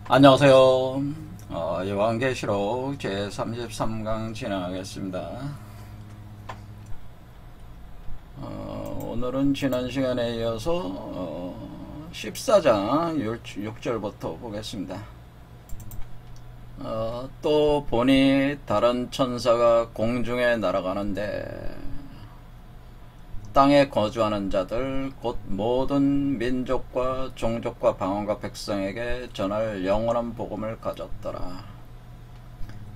안녕하세요. 요한계시록 제33강 진행하겠습니다. 오늘은 지난 시간에 이어서 14장 6절부터 보겠습니다. 또 보니 다른 천사가 공중에 날아가는데 땅에 거주하는 자들 곧 모든 민족과 종족과 방언과 백성에게 전할 영원한 복음을 가졌더라.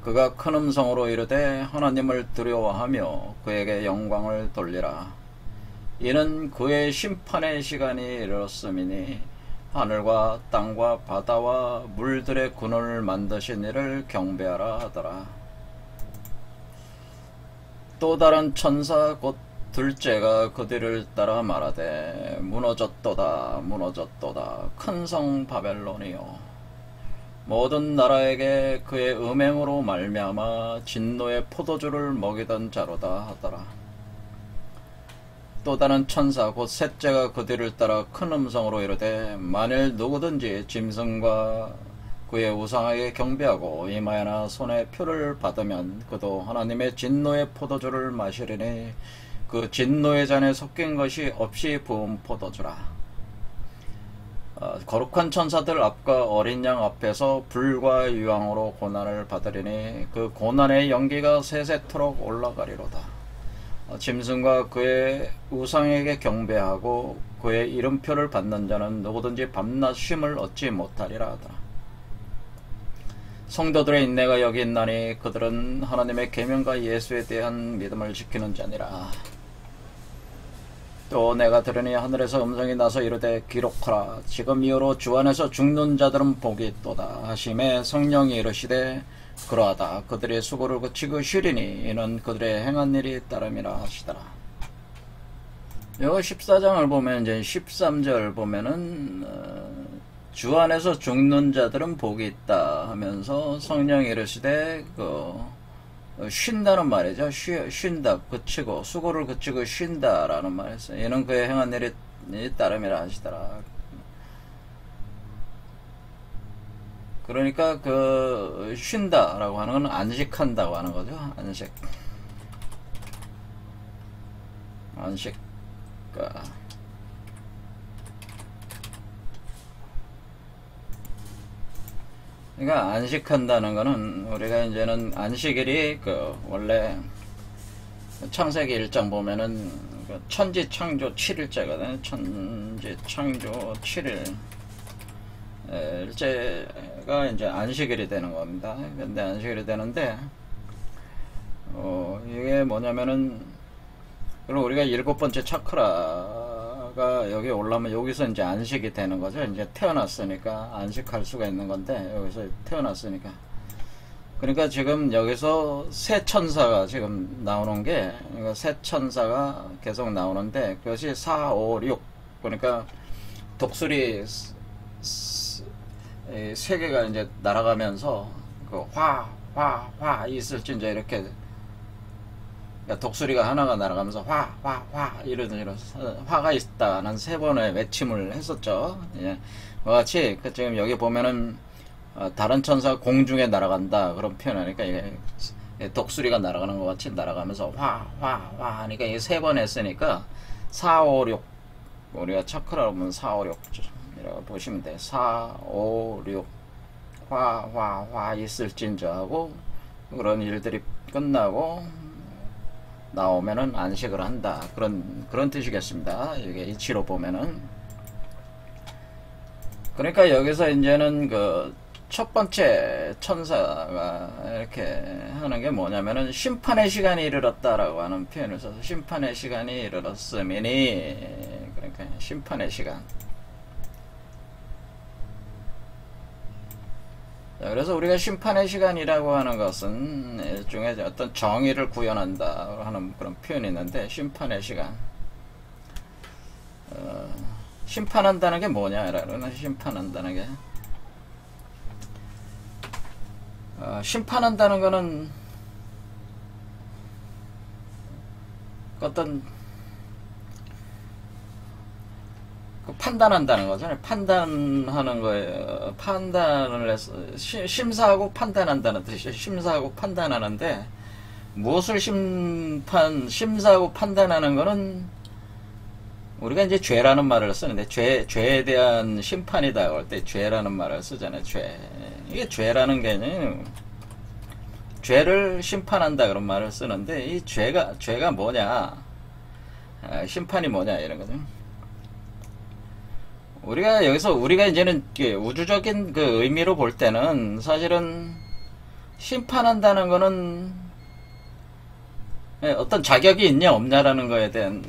그가 큰 음성으로 이르되 하나님을 두려워하며 그에게 영광을 돌리라. 이는 그의 심판의 시간이 이르렀음이니 하늘과 땅과 바다와 물들의 군을 만드신 이를 경배하라 하더라. 또 다른 천사 곧 둘째가 그 뒤를 따라 말하되 무너졌도다 무너졌도다 큰 성 바벨론이요 모든 나라에게 그의 음행으로 말미암아 진노의 포도주를 먹이던 자로다 하더라. 또 다른 천사 곧 셋째가 그 뒤를 따라 큰 음성으로 이르되 만일 누구든지 짐승과 그의 우상에게 경배하고 이마에나 손에 표를 받으면 그도 하나님의 진노의 포도주를 마시리니 그 진노의 잔에 섞인 것이 없이 부은 포도주라. 거룩한 천사들 앞과 어린 양 앞에서 불과 유황으로 고난을 받으리니 그 고난의 연기가 세세토록 올라가리로다. 짐승과 그의 우상에게 경배하고 그의 이름표를 받는 자는 누구든지 밤낮 쉼을 얻지 못하리라 하더라. 성도들의 인내가 여기 있나니 그들은 하나님의 계명과 예수에 대한 믿음을 지키는 자니라. 또 내가 들으니 하늘에서 음성이 나서 이르되 기록하라. 지금 이후로 주 안에서 죽는 자들은 복이 있도다 하심에 성령이 이르시되 그러하다. 그들의 수고를 그치고 쉬리니 이는 그들의 행한 일이 따름이라 하시더라. 요 14장을 보면 이제 13절 보면은 주 안에서 죽는 자들은 복이 있다 하면서 성령이 이르시되 쉰다는 말이죠. 쉰다, 그치고, 수고를 그치고 쉰다라는 말이었어요. 이는 그의 행한 일이 따름이라 하시더라. 그러니까 쉰다라고 하는 건 안식한다고 하는 거죠. 안식. 그러니까 안식한다는 거는 우리가 이제는 안식일이 원래 창세기 1장 보면은 천지 창조 7일째거든요. 천지 창조 7일 일제가 이제 안식일이 되는 겁니다. 근데 안식일이 되는데 이게 뭐냐면은 그럼 우리가 7번째 차크라가 여기 올라오면 여기서 이제 안식이 되는 거죠. 이제 태어났으니까 안식할 수가 있는 건데 여기서 태어났으니까. 그러니까 지금 여기서 새 천사가 지금 나오는 게, 그러니까 새 천사가 계속 나오는데 그것이 4, 5, 6 그러니까 독수리 세 개가 이제 날아가면서 화 있을지 이제 이렇게 독수리가 하나가 날아가면서 화 이런 화가 있다는 세 번의 외침을 했었죠. 예. 그와 같이 지금 여기 보면은 다른 천사가 공중에 날아간다 그런 표현하니까 이게 독수리가 날아가는 것 같이 날아가면서 화 하니까 이게 세 번 했으니까 4, 5, 6 우리가 차크라고 보면 4, 5, 6 이라고 보시면 돼. 4, 5, 6 화 있을진저 하고 그런 일들이 끝나고 나오면은 안식을 한다. 그런 뜻이겠습니다. 이게 이치로 보면은. 그러니까 여기서 이제는 첫 번째 천사가 이렇게 하는 게 뭐냐면은 심판의 시간이 이르렀다라고 하는 표현을 써서 심판의 시간이 이르렀음이니, 그러니까 심판의 시간. 그래서 우리가 심판의 시간이라고 하는 것은 일종의 어떤 정의를 구현한다 하는 그런 표현이 있는데, 심판의 시간. 심판한다는 게 뭐냐라는, 심판한다는 게 심판한다는 거는 어떤 그 판단한다는 거잖아요. 판단하는 거예요. 판단을 해서 심사하고 판단한다는 뜻이죠. 심사하고 판단하는데 무엇을 심사하고 판단하는 거는 우리가 이제 죄라는 말을 쓰는데 죄에 대한 심판이다 할 때 죄라는 말을 쓰잖아요. 죄. 이게 죄라는 개념이 죄를 심판한다 그런 말을 쓰는데 이 죄가 뭐냐? 심판이 뭐냐 이런 거죠. 우리가 이제는 우주적인 그 의미로 볼 때는 사실은 심판한다는 거는 어떤 자격이 있냐 없냐라는 거에 대한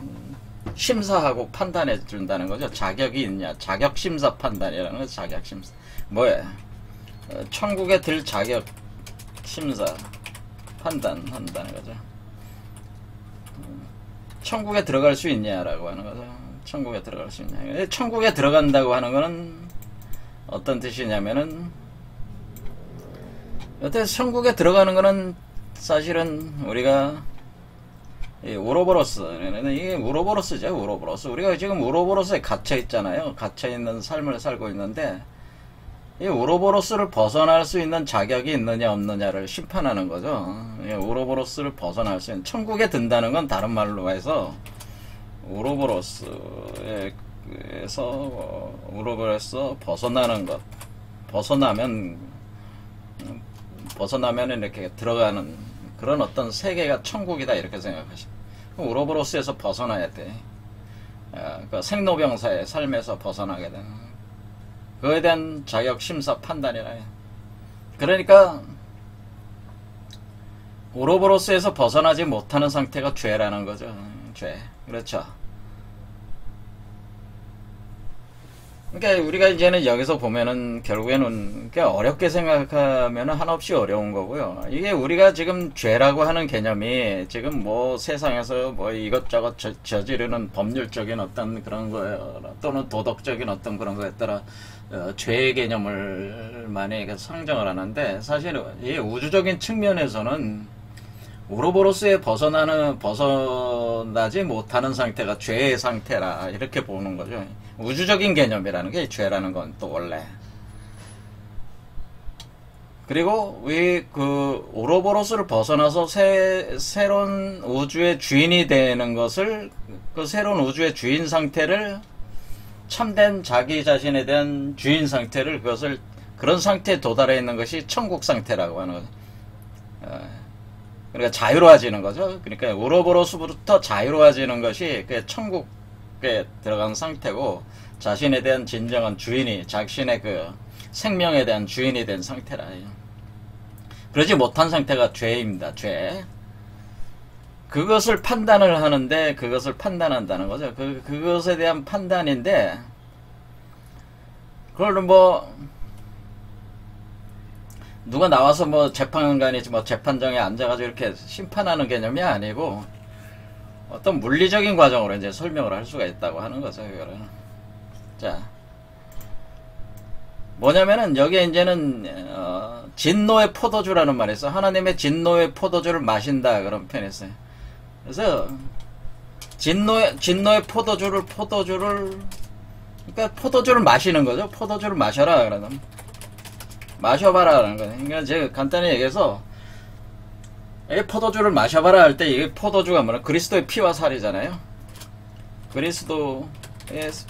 심사하고 판단해 준다는 거죠. 자격이 있냐, 자격 심사 판단이라는 거죠. 자격 심사. 뭐야? 천국에 들 자격 심사 판단한다는 거죠. 천국에 들어갈 수 있냐라고 하는 거죠. 천국에 들어갈 수 있냐. 천국에 들어간다고 하는 거는 어떤 뜻이냐면은 여태 천국에 들어가는 거는 사실은 우리가 우로보로스 이게 우로보로스죠. 우로보로스. 우리가 지금 우로보로스에 갇혀 있잖아요. 갇혀 있는 삶을 살고 있는데 이 우로보로스를 벗어날 수 있는 자격이 있느냐 없느냐를 심판하는 거죠. 우로보로스를 벗어날 수 있는 천국에 든다는 건 다른 말로 해서 우로보로스에서 벗어나는 것, 벗어나면 이렇게 들어가는 그런 어떤 세계가 천국이다 이렇게 생각하시면 우로보로스에서 벗어나야 돼. 그 생로병사의 삶에서 벗어나게 되는 그거에 대한 자격 심사 판단이라. 그러니까 우로보로스에서 벗어나지 못하는 상태가 죄라는 거죠. 죄. 그렇죠. 그러니까 우리가 이제는 여기서 보면은 결국에는 어렵게 생각하면 한없이 어려운 거고요. 이게 우리가 지금 죄라고 하는 개념이 지금 뭐 세상에서 뭐 이것저것 저지르는 법률적인 어떤 그런 거예요. 또는 도덕적인 어떤 그런 거에 따라 죄의 개념을 많이 상정을 하는데 사실 이 우주적인 측면에서는 우로보로스에 벗어나지 못하는 상태가 죄의 상태라 이렇게 보는 거죠. 우주적인 개념이라는 게 죄라는 건 또 원래. 그리고 그 우로보로스를 벗어나서 새로운 우주의 주인이 되는 것을 그 새로운 우주의 주인 상태를 참된 자기 자신에 대한 주인 상태를 그런 상태에 도달해 있는 것이 천국 상태라고 하는 거죠. 그러니까 자유로워지는 거죠. 그러니까 우로보로스부터 자유로워지는 것이 그 천국에 들어간 상태고 자신에 대한 진정한 주인이 자신의 그 생명에 대한 주인이 된 상태라. 그러지 못한 상태가 죄입니다. 죄. 그것을 판단을 하는데 그것을 판단한다는 거죠. 그것에 대한 판단인데 그걸 뭐 누가 나와서 뭐 재판관이 뭐 재판정에 앉아가지고 이렇게 심판하는 개념이 아니고 어떤 물리적인 과정으로 이제 설명을 할 수가 있다고 하는 거죠. 이거는. 자, 뭐냐면은 여기에 이제는 진노의 포도주라는 말이 있어. 하나님의 진노의 포도주를 마신다 그런 표현이 있어요. 그래서 진노의 포도주를 그러니까 포도주를 마시는 거죠. 포도주를 마셔라 그러면. 마셔봐라라는 거예요. 그러니까 제가 간단히 얘기해서 이 포도주를 마셔봐라 할 때 이게 포도주가 뭐냐? 그리스도의 피와 살이잖아요. 그리스도의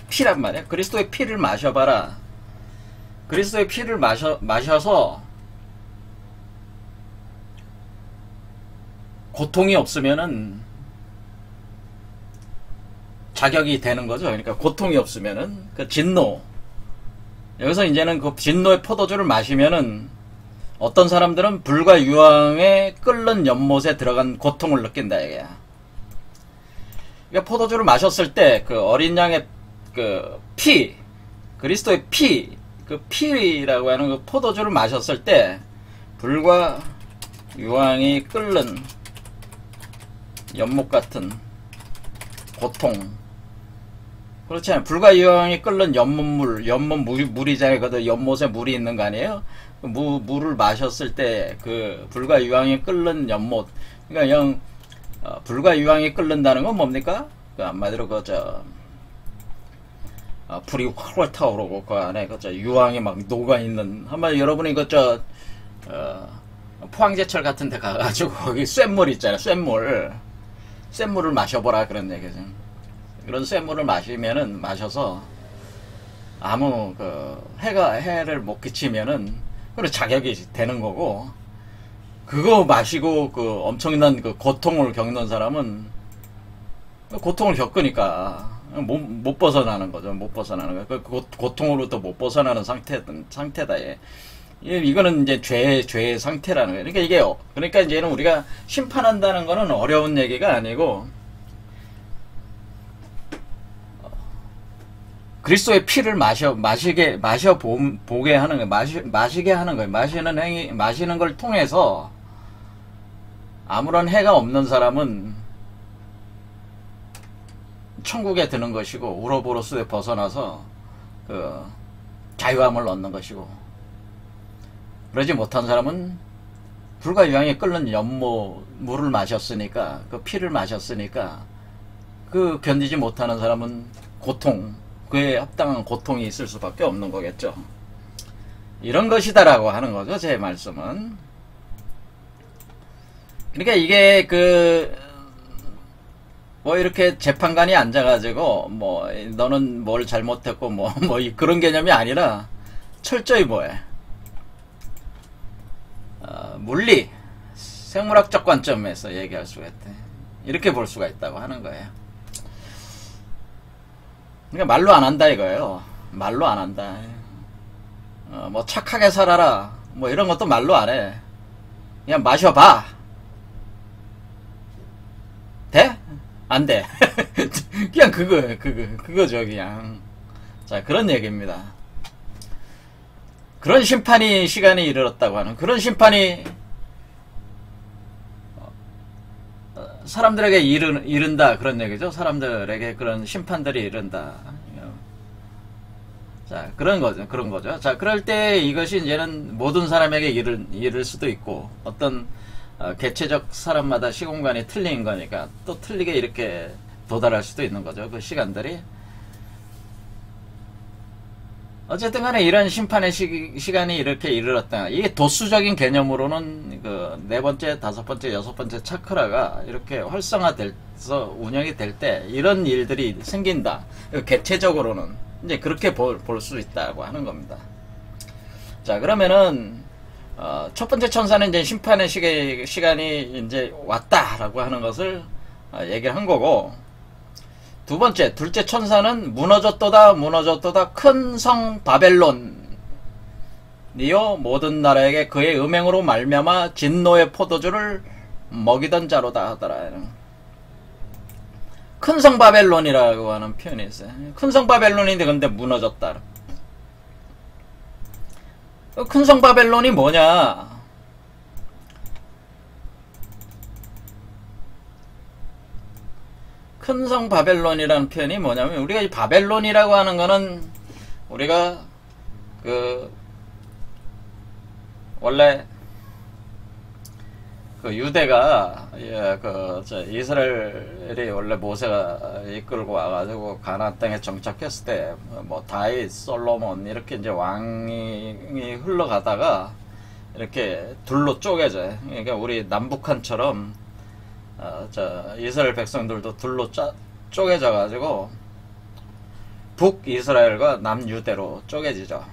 피란 말이야. 그리스도의 피를 마셔봐라. 그리스도의 피를 마셔서 고통이 없으면은 자격이 되는 거죠. 그러니까 고통이 없으면은 그 진노. 여기서 이제는 그 진노의 포도주를 마시면은 어떤 사람들은 불과 유황에 끓는 연못에 들어간 고통을 느낀다 이게야. 그러니까 포도주를 마셨을 때 그 어린 양의 그 피, 그리스도의 피, 그 피라고 하는 그 포도주를 마셨을 때 불과 유황이 끓는 연못 같은 고통. 그렇지 않아요. 불과 유황이 끓는 연못물이잖아요. 그 연못에 물이 있는 거 아니에요? 물을 마셨을 때 그 불과 유황이 끓는 연못. 그러니까 불과 유황이 끓는다는 건 뭡니까? 그 한마디로 불이 활활 타오르고 그 안에 그저 유황이 막 녹아 있는 한번 여러분이 그저 포항제철 같은 데 가가지고 거기 쇳물 있잖아요. 쇳물을 마셔보라 그런 얘기죠. 그런 쇳물을 마셔서 아무 해를 못 끼치면은 그래 자격이 되는 거고, 그거 마시고 엄청난 고통을 겪는 사람은 고통을 겪으니까 못 벗어나는 거죠. 못 벗어나는 거. 고통으로부터 못 벗어나는 상태다. 이거는 이제 죄의 상태라는 거예요. 그러니까 이제는 우리가 심판한다는 거는 어려운 얘기가 아니고, 그리스도의 피를 보게 하는 거예요. 마시게 하는 거예요. 마시는 걸 통해서 아무런 해가 없는 사람은 천국에 드는 것이고, 우로보로스에 벗어나서 자유함을 얻는 것이고, 그러지 못한 사람은 불과 유황이 끓는 물을 마셨으니까, 그 피를 마셨으니까, 견디지 못하는 사람은 그에 합당한 고통이 있을 수밖에 없는 거겠죠. 이런 것이다라고 하는 거죠, 제 말씀은. 그러니까 이게 이렇게 재판관이 앉아가지고 너는 뭘 잘못했고 그런 개념이 아니라 철저히 물리 생물학적 관점에서 얘기할 수가 있대. 이렇게 볼 수가 있다고 하는 거예요. 그러니까 말로 안 한다 이거예요. 말로 안 한다. 착하게 살아라 이런 것도 말로 안 해. 그냥 마셔봐. 돼? 안 돼. 그냥 그거죠 그냥. 자, 그런 얘기입니다. 그런 시간이 이르렀다고 하는, 그런 심판이 사람들에게 이른다 그런 얘기죠. 사람들에게 그런 심판들이 이른다. 자, 그런 거죠. 자, 그럴 때 이것이 이제는 모든 사람에게 이를 수도 있고, 어떤 개체적 사람마다 시공간이 틀린 거니까 또 틀리게 이렇게 도달할 수도 있는 거죠. 그 시간들이. 어쨌든 간에 이런 심판의 시간이 이렇게 이르렀다. 이게 도수적인 개념으로는 네 번째, 다섯 번째, 여섯 번째 차크라가 이렇게 활성화돼서 운영이 될 때 이런 일들이 생긴다. 개체적으로는 이제 그렇게 볼 수 있다고 하는 겁니다. 자, 그러면은 첫 번째 천사는 이제 심판의 시간이 이제 왔다라고 하는 것을 얘기를 한 거고, 둘째 천사는 무너졌도다 큰 성 바벨론이요 모든 나라에게 그의 음행으로 말미암아 진노의 포도주를 먹이던 자로다 하더라. 큰 성 바벨론이라고 하는 표현이 있어요. 큰 성 바벨론인데 근데 무너졌다. 큰 성 바벨론이 뭐냐? 큰 성 바벨론이라는 표현이 뭐냐면, 우리가 이 바벨론이라고 하는 거는 우리가 원래 유대가 이스라엘이 원래 모세가 이끌고 와가지고 가나안 땅에 정착했을 때 다윗, 솔로몬 이렇게 이제 왕이 흘러가다가 이렇게 둘로 쪼개져요. 그러니까 우리 남북한처럼 이스라엘 백성들도 둘로 쪼개져 가지고 북이스라엘과 남유대로 쪼개지죠.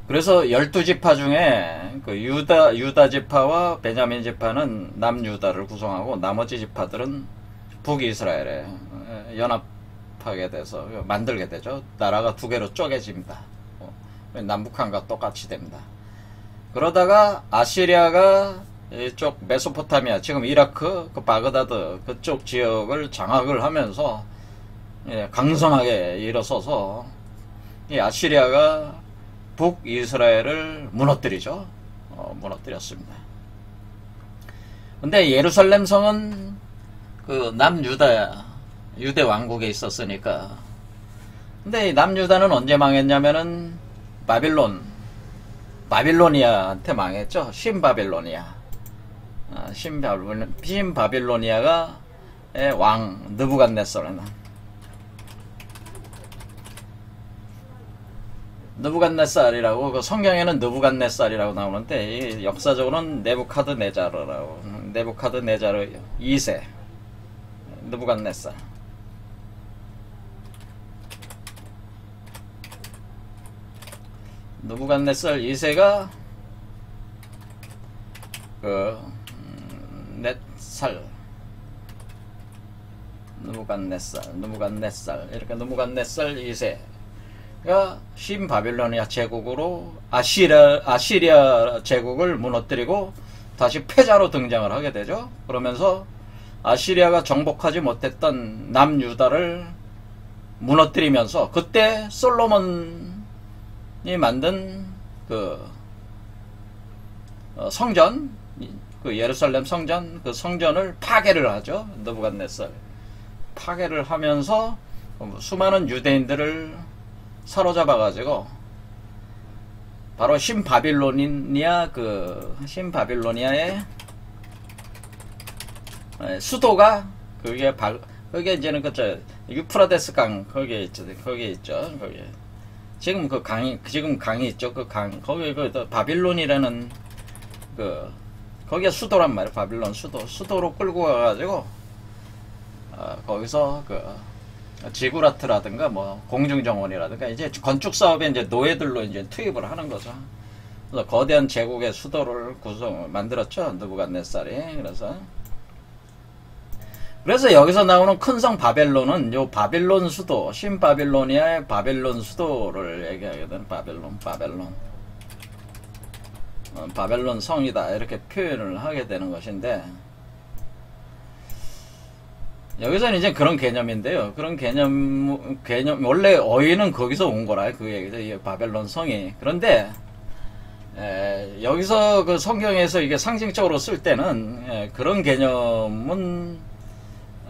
그래서 12지파 중에 유다 지파와 베냐민 지파는 남유다를 구성하고, 나머지 지파들은 북이스라엘에 연합하게 돼서 만들게 되죠. 나라가 두 개로 쪼개집니다. 남북한과 똑같이 됩니다. 그러다가 아시리아가 이쪽 메소포타미아, 지금 이라크, 바그다드 그쪽 지역을 장악을 하면서 강성하게 일어서서 이 아시리아가 북이스라엘을 무너뜨리죠. 무너뜨렸습니다. 근데 예루살렘 성은 유대 왕국에 있었으니까. 근데 남유다는 언제 망했냐면은 바빌로니아한테 망했죠. 신바빌로니아가 왕 느부갓네살은 느부갓네살이라고, 그 성경에는 느부갓네살이라고 나오는데 이 역사적으로는 네부카드네자르라고, 네부카드네자르 2세 느부갓네살. 느부갓네살 2세가 그 넷살, 느부갓네살 이렇게 느부갓네살 2세가 신바빌로니아 제국으로 아시리아 제국을 무너뜨리고 다시 패자로 등장을 하게 되죠. 그러면서 아시리아가 정복하지 못했던 남유다를 무너뜨리면서, 그때 솔로몬이 만든 그 성전, 그 예루살렘 성전, 그 성전을 파괴를 하죠. 느부갓네살 파괴를 하면서 수많은 유대인들을 사로잡아 가지고 바로 신바빌로니아의 수도가, 그게 이제는 그저 유프라데스 강 거기에 있죠. 거기 지금 강이 있죠. 그 강 거기 바빌론이라는 거기가 수도란 말이에요. 바빌론 수도로 끌고 가가지고 거기서 지구라트라든가 뭐 공중정원이라든가 이제 건축 사업에 이제 노예들로 이제 투입을 하는 거죠. 그래서 거대한 제국의 수도를 만들었죠. 느부갓네살이. 그래서 여기서 나오는 큰 성 바벨론은 요 바빌론 수도, 신바빌로니아의 바벨론 수도를 얘기하게 되는 바벨론 성이다 이렇게 표현을 하게 되는 것인데, 여기서는 이제 그런 개념인데요. 그런 개념 원래 어휘는 거기서 온 거라 그 얘기죠. 이 바벨론 성이. 그런데 여기서 그 성경에서 이게 상징적으로 쓸 때는 그런 개념은,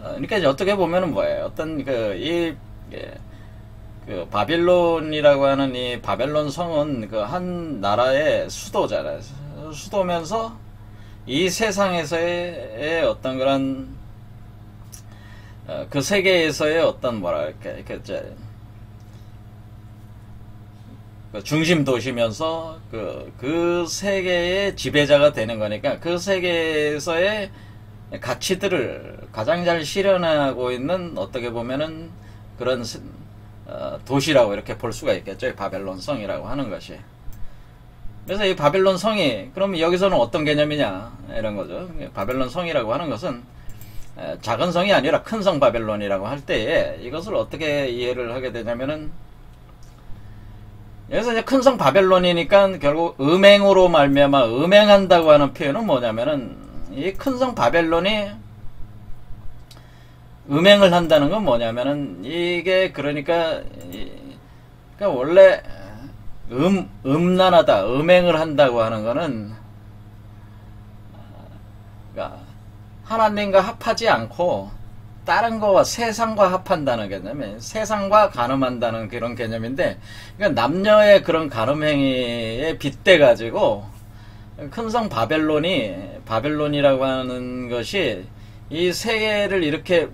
그러니까 이제 어떻게 보면은 뭐예요? 어떤 그 바빌론이라고 하는 이 바벨론 성은 그 한 나라의 수도잖아요. 수도면서 이 세상에서의 어떤 그런 그 세계에서의 어떤 뭐랄까 그 중심 도시면서 그 세계의 지배자가 되는 거니까, 그 세계에서의 가치들을 가장 잘 실현하고 있는, 어떻게 보면은 그런 도시라고 이렇게 볼 수가 있겠죠. 바벨론 성이라고 하는 것이. 그래서 이 바벨론 성이, 그럼 여기서는 어떤 개념이냐 이런 거죠. 바벨론 성이라고 하는 것은 작은 성이 아니라 큰 성 바벨론이라고 할 때에 이것을 어떻게 이해를 하게 되냐면은, 여기서 이제 큰 성 바벨론이니까 결국 음행으로 말미암아, 음행한다고 하는 표현은 뭐냐면은, 이 큰 성 바벨론이 음행을 한다는 건 뭐냐면은, 이게 그러니까 원래 음란하다, 음행을 한다고 하는 거는, 그러니까 하나님과 합하지 않고 다른 거와 세상과 합한다는 개념이, 세상과 간음한다는 그런 개념인데, 그러니까 남녀의 그런 간음 행위에 빗대 가지고 큰 성 바벨론이라고 하는 것이 이 세계를 이렇게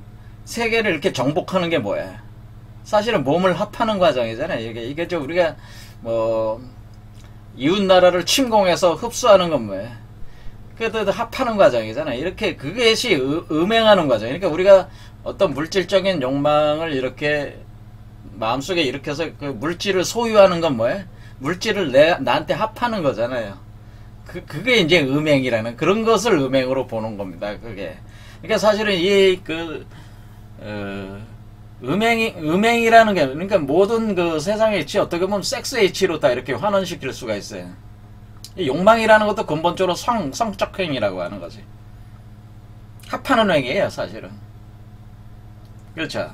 정복하는 게 뭐야? 사실은 몸을 합하는 과정이잖아요. 이게 저 우리가 뭐 이웃 나라를 침공해서 흡수하는 건 뭐예요? 그래도 합하는 과정이잖아요. 이렇게 그것이 음행하는 과정. 그러니까 우리가 어떤 물질적인 욕망을 이렇게 마음속에 일으켜서 그 물질을 소유하는 건 뭐예요? 물질을 나한테 합하는 거잖아요. 그게 이제 음행이라는, 그런 것을 음행으로 보는 겁니다. 그게. 그러니까 사실은 음행이라는 게, 그러니까 모든 그 세상의 이치, 어떻게 보면 섹스의 이치로 다 이렇게 환원시킬 수가 있어요. 이 욕망이라는 것도 근본적으로 성적 행위라고 하는 거지. 합하는 행위예요, 사실은. 그렇죠.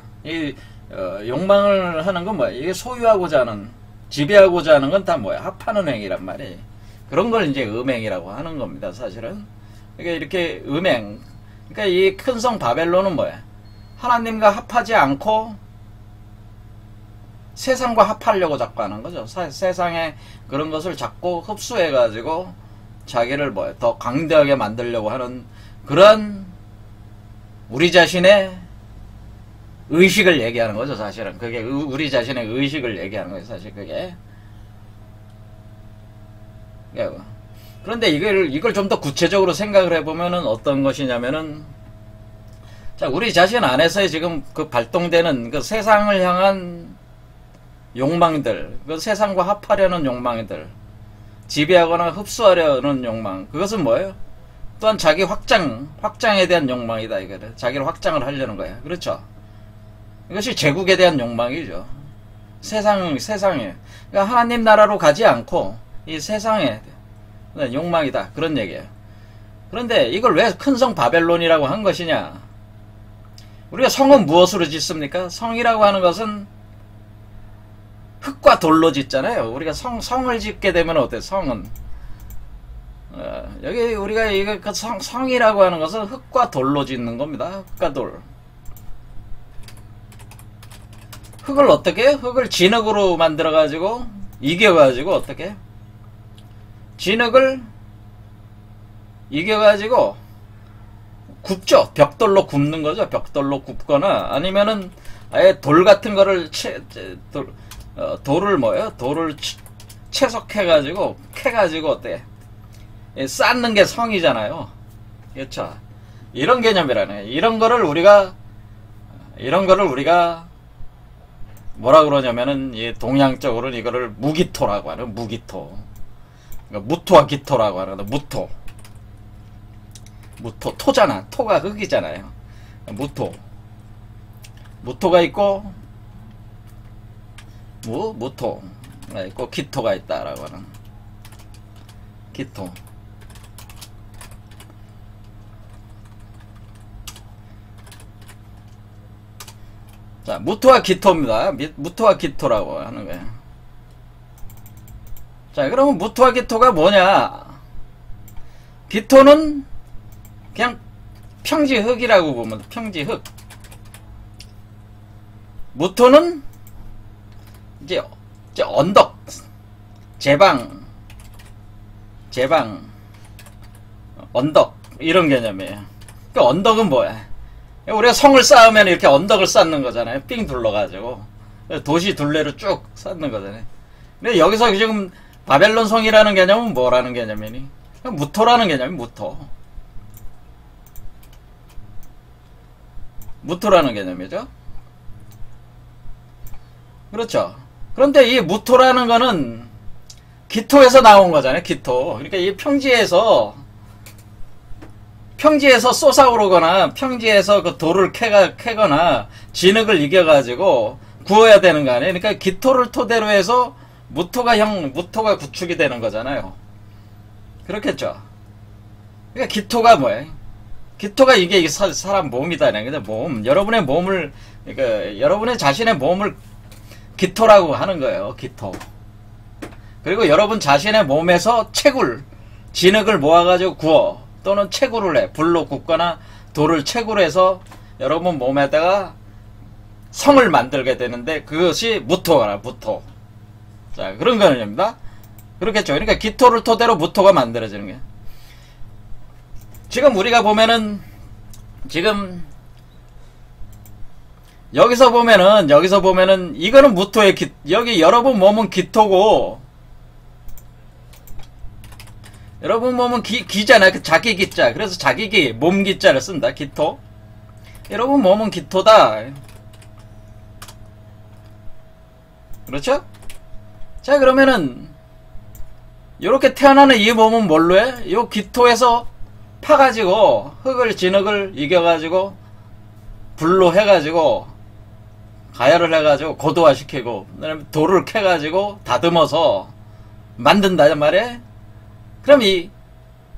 욕망을 하는 건 뭐야? 이게 소유하고자 하는, 지배하고자 하는 건 다 뭐야? 합하는 행위란 말이에요. 그런 걸 이제 음행이라고 하는 겁니다, 사실은. 그러니까 이렇게 음행. 그러니까 이 큰 성 바벨론은 뭐야? 하나님과 합하지 않고 세상과 합하려고 자꾸 하는 거죠. 세상에 그런 것을 자꾸 흡수해가지고 자기를 더 강대하게 만들려고 하는 그런 우리 자신의 의식을 얘기하는 거죠, 사실은. 그게 우리 자신의 의식을 얘기하는 거예요, 사실 그게. 그런데 이걸 좀 더 구체적으로 생각을 해보면은 어떤 것이냐면은, 자, 우리 자신 안에서의 지금 그 발동되는 그 세상을 향한 욕망들, 그 세상과 합하려는 욕망들, 지배하거나 흡수하려는 욕망, 그것은 뭐예요? 또한 자기 확장에 대한 욕망이다, 이거를. 자기를 확장을 하려는 거야. 그렇죠? 이것이 제국에 대한 욕망이죠. 세상에. 그러니까 하나님 나라로 가지 않고, 이 세상에 욕망이다. 그런 얘기예요. 그런데 이걸 왜 큰 성 바벨론이라고 한 것이냐? 우리가 성은 무엇으로 짓습니까? 성이라고 하는 것은 흙과 돌로 짓잖아요. 우리가 성을 짓게 되면 어때? 성은 여기 우리가 이거 그 성이라고 하는 것은 흙과 돌로 짓는 겁니다. 흙과 돌. 흙을 어떻게? 흙을 진흙으로 만들어 가지고 이겨 가지고 어떻게? 진흙을 이겨 가지고 굽죠. 벽돌로 굽는 거죠. 벽돌로 굽거나 아니면은 아예 돌 같은 거를 돌을 뭐예요? 돌을 채석해가지고 캐가지고 어때? 쌓는 게 성이잖아요. 그렇죠? 이런 개념이라네. 이런 거를 우리가 뭐라 그러냐면은 이 동양적으로는 이거를 무기토라고 하는 무기토. 그러니까 무토와 기토라고 하는 무토. 토잖아. 토가 흙이잖아요. 무토가 있고 무토가 있고 기토가 있다라고 하는 기토. 자, 무토와 기토입니다. 무토와 기토라고 하는 거예요. 자, 그러면 무토와 기토가 뭐냐? 기토는 그냥 평지 흙이라고 보면 평지 흙. 무토는 이제 언덕, 제방, 언덕 이런 개념이에요. 그 언덕은 뭐야? 우리가 성을 쌓으면 이렇게 언덕을 쌓는 거잖아요. 삥 둘러가지고 도시 둘레로 쭉 쌓는 거잖아요. 근데 여기서 지금 바벨론 성이라는 개념은 뭐라는 개념이니? 무토라는 개념이 무토라는 개념이죠. 그렇죠. 그런데 이 무토라는 거는 기토에서 나온 거잖아요. 기토. 그러니까 이 평지에서 솟아오르거나 평지에서 그 돌을 캐거나 진흙을 이겨가지고 구워야 되는 거 아니에요. 그러니까 기토를 토대로 해서 무토가 구축이 되는 거잖아요. 그렇겠죠. 그러니까 기토가 뭐예요? 기토가 이게 사람 몸이다. 그냥 몸. 여러분의 몸을, 그러니까 여러분의 자신의 몸을 기토라고 하는 거예요. 기토. 그리고 여러분 자신의 몸에서 진흙을 모아가지고 구워. 또는 채굴을 해. 불로 굽거나 돌을 채굴해서 여러분 몸에다가 성을 만들게 되는데 그것이 무토가 무토. 자, 그런 개념입니다. 그렇겠죠. 그러니까 기토를 토대로 무토가 만들어지는 거예요. 지금 우리가 보면은 지금 여기서 보면은 이거는 무토의 여기 여러분 몸은 기토고 여러분 몸은 기잖아요. 그 자기 기자. 그래서 자기 몸 기자를 쓴다. 기토. 여러분 몸은 기토다. 그렇죠? 자, 그러면은 요렇게 태어나는 이 몸은 뭘로 해? 요 기토에서 파가지고 진흙을 이겨가지고 불로 해가지고 가열을 해가지고 고도화시키고 그다음에 돌을 캐가지고 다듬어서 만든다 말이에요. 그럼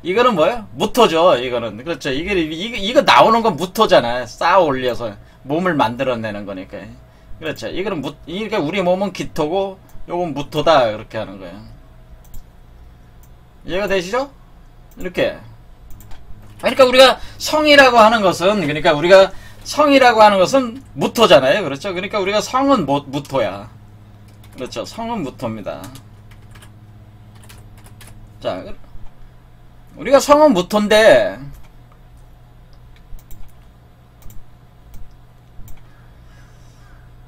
이거는 뭐예요? 무토죠. 이거는 그렇죠. 이거 나오는 건 무토잖아요. 쌓아 올려서 몸을 만들어내는 거니까. 그렇죠. 이거는 그러니까 우리 몸은 기토고 요건 무토다 그렇게 하는 거예요. 이해가 되시죠? 이렇게. 그러니까 우리가 성이라고 하는 것은 무토잖아요. 그렇죠. 그러니까 우리가 성은 무토야. 그렇죠. 성은 무토입니다. 자, 우리가 성은 무토인데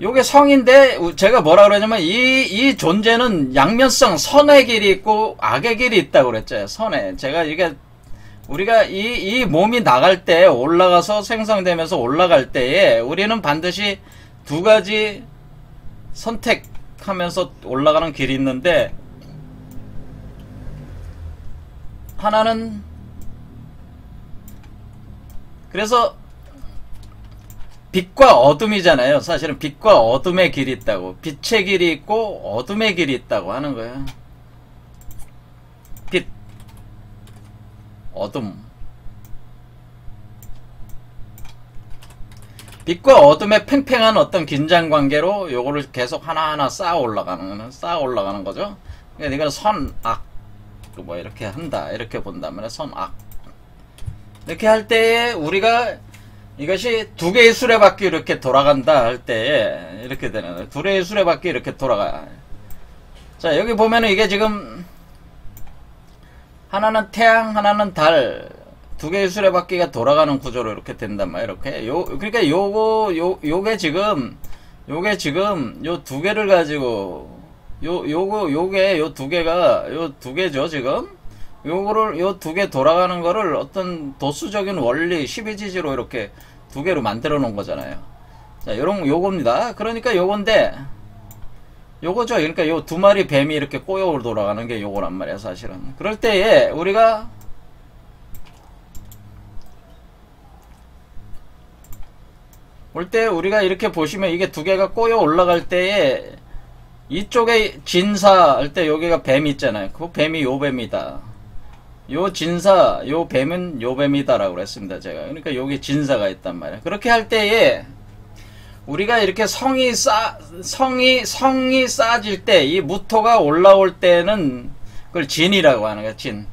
요게 성인데 제가 뭐라 그러냐면 이 존재는 양면성 선의 길이 있고 악의 길이 있다고 그랬죠. 선의. 제가 이게 우리가 이 몸이 나갈 때 올라가서 생성되면서 올라갈 때에 우리는 반드시 두 가지 선택하면서 올라가는 길이 있는데 하나는 그래서 빛과 어둠이잖아요. 사실은 빛과 어둠의 길이 있다고. 빛의 길이 있고 어둠의 길이 있다고 하는 거예요. 빛, 어둠. 빛과 어둠의 팽팽한 어떤 긴장 관계로 요거를 계속 하나하나 쌓아 올라가는 거죠. 그러니까 이걸 선, 악, 뭐 이렇게 한다. 이렇게 본다면 선, 악. 이렇게 할 때에 우리가 이것이 두 개의 수레바퀴 이렇게 돌아간다 할 때에 이렇게 되는 거예요. 두 개의 수레바퀴 이렇게 돌아가. 자, 여기 보면은 이게 지금 하나는 태양, 하나는 달, 두 개의 수레바퀴가 돌아가는 구조로 이렇게 된단 말이에요. 이렇게. 그러니까 요게 지금 요 두 개를 가지고 요게 요 두 개가 요 두 개죠, 지금. 요거를 요 두 개 돌아가는 거를 어떤 도수적인 원리 12지지로 이렇게 두 개로 만들어 놓은 거잖아요. 자, 요겁니다. 그러니까 요건데 요거죠. 그러니까 요 두 마리 뱀이 이렇게 꼬여 돌아가는 게 요거란 말이야, 사실은. 그럴 때에 우리가 올 때 우리가 이렇게 보시면 이게 두 개가 꼬여 올라갈 때에 이쪽에 진사 할 때 여기가 뱀이 있잖아요. 그 뱀이 요 뱀이다. 요 진사, 요 뱀은 요 뱀이다라고 그랬습니다, 제가. 그러니까 여기 진사가 있단 말이에요. 그렇게 할 때에 우리가 이렇게 성이 쌓아질 때, 이 무토가 올라올 때는 그걸 진이라고 하는 거야, 진.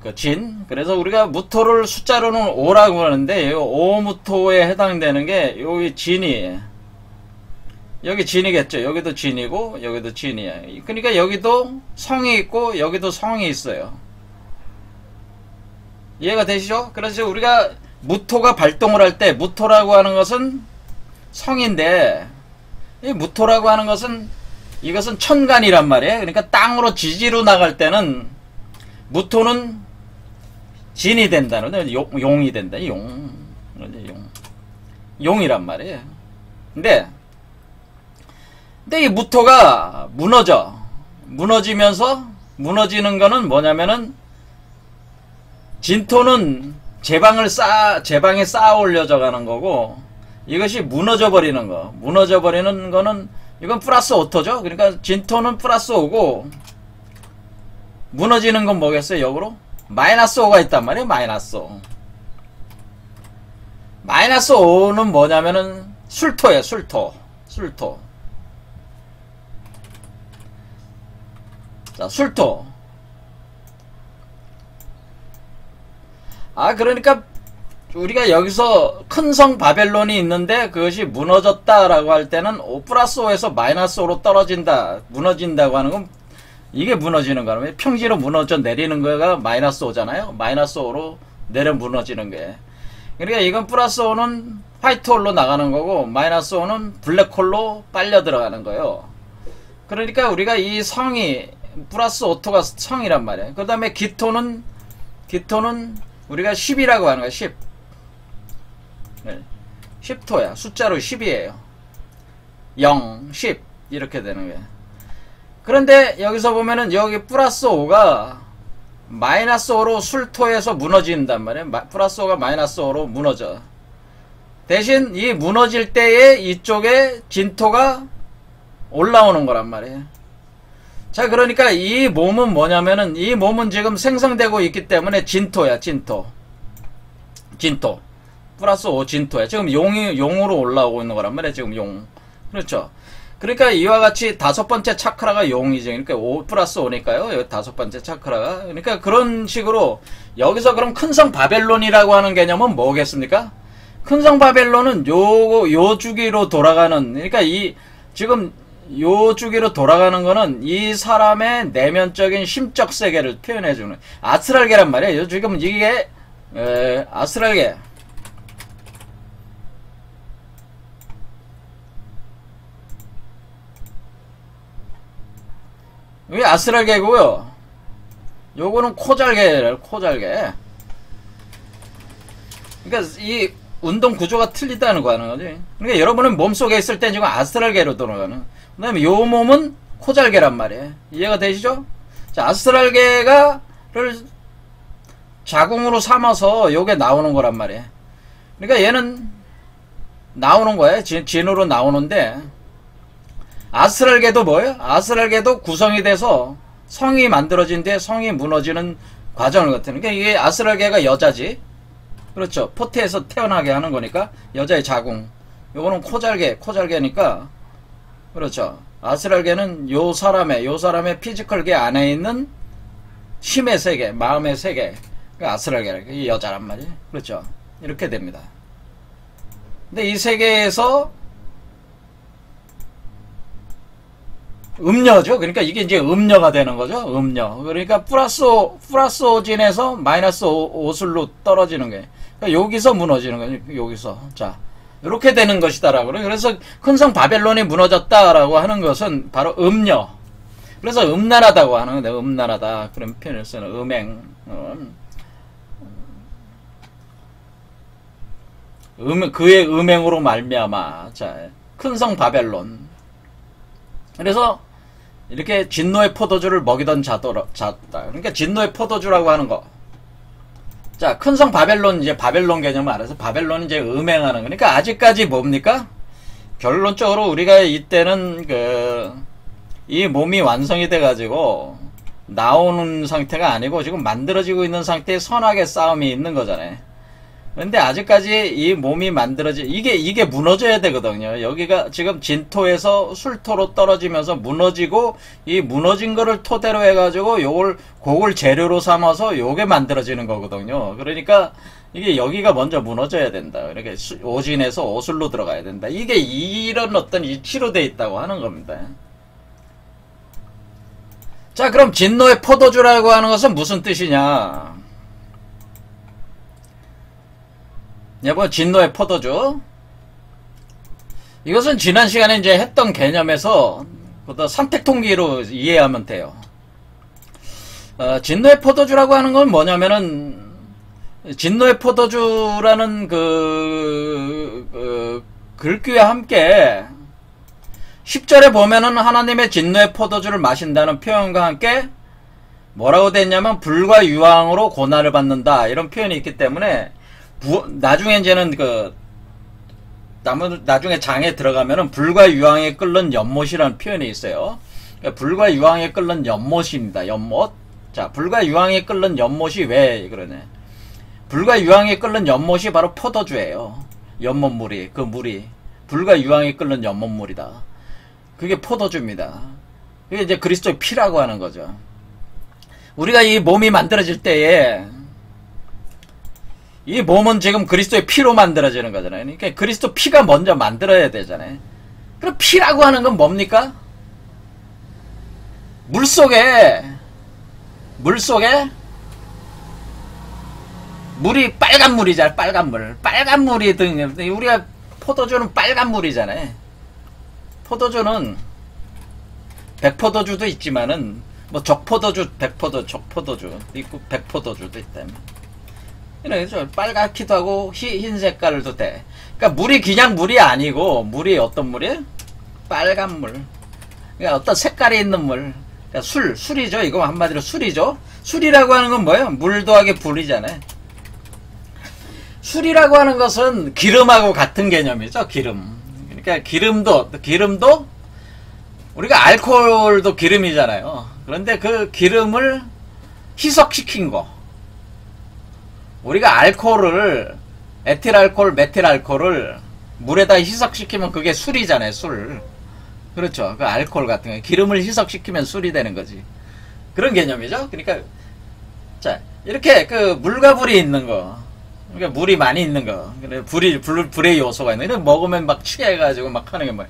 그 진. 그래서 우리가 무토를 숫자로는 5라고 하는데, 요 5무토에 해당되는 게 여기 진이에요. 여기 진이겠죠. 여기도 진이고, 여기도 진이야. 그러니까 여기도 성이 있고, 여기도 성이 있어요. 이해가 되시죠? 그래서 우리가 무토가 발동을 할 때 무토라고 하는 것은 성인데 이 무토라고 하는 것은 이것은 천간이란 말이에요. 그러니까 땅으로 지지로 나갈 때는 무토는 진이 된다는 용이 된다. 용이란 말이에요. 근데 이 무토가 무너지면서 무너지는 거는 뭐냐면은 진토는 제방에 쌓아 올려져 가는 거고, 이것이 무너져 버리는 거는, 이건 플러스 5토죠? 그러니까 진토는 플러스 5고, 무너지는 건 뭐겠어요, 역으로? 마이너스 5가 있단 말이에요, 마이너스 5. 마이너스 5는 뭐냐면은, 술토예요, 술토. 자, 술토. 그러니까 우리가 여기서 큰 성 바벨론이 있는데 그것이 무너졌다라고 할 때는 5 플러스 5에서 마이너스 5로 무너진다고 하는 건 이게 무너지는 거라면 평지로 무너져 내리는 거가 마이너스 5잖아요. 마이너스 5로 내려 무너지는 게. 그러니까 이건 플러스 5는 화이트홀로 나가는 거고 마이너스 5는 블랙홀로 빨려 들어가는 거예요. 그러니까 우리가 이 성이 플러스 5토가 성이란 말이에요. 그 다음에 기토는 우리가 10이라고 하는 거야, 10. 10토야. 숫자로 10이에요. 0, 10. 이렇게 되는 거야. 그런데 여기서 보면은 여기 플러스 5가 마이너스 5로 술토에서 무너진단 말이에요. 플러스 5가 마이너스 5로 무너져. 대신 이 무너질 때에 이쪽에 진토가 올라오는 거란 말이에요. 자, 그러니까 이 몸은 뭐냐면은 이 몸은 지금 생성되고 있기 때문에 진토야, 진토. 플러스 5 진토야. 지금 용으로 올라오고 있는 거란 말이야, 지금 용. 그렇죠. 그러니까 이와 같이 다섯 번째 차크라가 용이죠. 그러니까 5 플러스 5니까요. 여기 다섯 번째 차크라가. 그러니까 그런 식으로 여기서 그럼 큰성 바벨론이라고 하는 개념은 뭐겠습니까? 큰성 바벨론은 요 주기로 돌아가는, 그러니까 지금 요 주기로 돌아가는 거는 이 사람의 내면적인 심적 세계를 표현해주는 아스랄계란 말이에요. 지금 이게 아스랄계. 이게 아스랄게고요. 요거는 코잘게래요, 코잘게. 그러니까 이 운동 구조가 틀리다는 거 하는 거지. 그러니까 여러분은 몸속에 있을 때 지금 아스트랄계로 돌아가는. 그 다음에 요 몸은 코잘게란 말이에요. 이해가 되시죠? 자, 아스트랄계를 자궁으로 삼아서 요게 나오는 거란 말이에요. 그러니까 얘는 나오는 거예요. 진으로 나오는데, 아스트랄계도 뭐예요? 아스트랄계도 구성이 돼서 성이 만들어진 뒤에 성이 무너지는 과정을 같은. 그러니까 이게 아스트랄계가 여자지. 그렇죠. 포트에서 태어나게 하는 거니까 여자의 자궁. 요거는 코잘게니까 그렇죠. 아스트랄계는 요 사람의 피지컬계 안에 있는 힘의 세계, 마음의 세계. 아스트랄계라. 이 여자란 말이에요. 그렇죠. 이렇게 됩니다. 근데 이 세계에서 음녀죠. 그러니까 이게 이제 음녀가 되는 거죠. 음녀. 그러니까 플러스 오진에서 마이너스 오슬로 떨어지는 거예요. 그러니까 여기서 무너지는 거예요. 여기서. 자, 이렇게 되는 것이다라고. 그래서 큰성 바벨론이 무너졌다라고 하는 것은 바로 음녀. 그래서 음란하다고 하는 건데, 음란하다. 그런 표현을 쓰는 음행. 그의 음행으로 말미암아. 자, 큰성 바벨론. 그래서 이렇게 진노의 포도주를 먹이던 자다. 그러니까 진노의 포도주라고 하는 거. 자, 큰성 바벨론, 이제 바벨론 개념을 알아서 바벨론이 이제 음행하는 거니까 아직까지 뭡니까? 결론적으로 우리가 이때는 이 몸이 완성이 돼가지고 나오는 상태가 아니고 지금 만들어지고 있는 상태에 선악의 싸움이 있는 거잖아요. 근데 아직까지 이 몸이 이게 무너져야 되거든요. 여기가 지금 진토에서 술토로 떨어지면서 무너지고, 이 무너진 거를 토대로 해가지고 그걸 재료로 삼아서 요게 만들어지는 거거든요. 그러니까 이게 여기가 먼저 무너져야 된다. 그러니까 오진에서 오술로 들어가야 된다. 이게 이런 어떤 이치로 돼 있다고 하는 겁니다. 자, 그럼 진노의 포도주라고 하는 것은 무슨 뜻이냐? 여보, 진노의 포도주. 이것은 지난 시간에 이제 했던 개념에서 선택통기로 이해하면 돼요. 진노의 포도주라고 하는 건 뭐냐면은, 진노의 포도주라는 글귀와 함께 10절에 보면은 하나님의 진노의 포도주를 마신다는 표현과 함께 뭐라고 됐냐면 불과 유황으로 고난을 받는다, 이런 표현이 있기 때문에 나중에 이제는 나중에 장에 들어가면은 불과 유황에 끓는 연못이라는 표현이 있어요. 그러니까 불과 유황에 끓는 연못입니다. 연못. 자, 불과 유황에 끓는 연못이 왜 그러냐? 불과 유황에 끓는 연못이 바로 포도주예요. 연못물이, 그 물이 불과 유황에 끓는 연못물이다. 그게 포도주입니다. 그게 이제 그리스도의 피라고 하는 거죠. 우리가 이 몸이 만들어질 때에 이 몸은 지금 그리스도의 피로 만들어지는 거잖아요. 그러니까 그리스도 피가 먼저 만들어야 되잖아요. 그럼 피라고 하는 건 뭡니까? 물속에 물이 빨간 물이잖아요. 빨간 물이 등, 우리가 포도주는 빨간 물이잖아요. 포도주는 백포도주도 있지만은 뭐 적포도주, 적포도주 있고 백포도주도 있다며. 그래서 빨갛기도 하고 흰 색깔도 돼. 그러니까 물이 그냥 물이 아니고, 물이 어떤 물이에요? 빨간 물. 그러니까 어떤 색깔이 있는 물. 그러니까 술이죠. 이거 한마디로 술이죠. 술이라고 하는 건 뭐예요? 물 더하기 불이잖아요. 술이라고 하는 것은 기름하고 같은 개념이죠. 기름. 그러니까 기름도 우리가 알코올도 기름이잖아요. 그런데 그 기름을 희석시킨 거. 우리가 알코올을, 에틸알코올, 메틸알코올을 물에다 희석시키면 그게 술이잖아요. 술. 그렇죠. 그 알코올 같은 거. 기름을 희석시키면 술이 되는 거지. 그런 개념이죠. 그러니까 자, 이렇게 물과 불이 있는 거. 그러니까 물이 많이 있는 거. 불의 요소가 있는 거. 먹으면 막 취해가지고 막 하는 게 뭐야.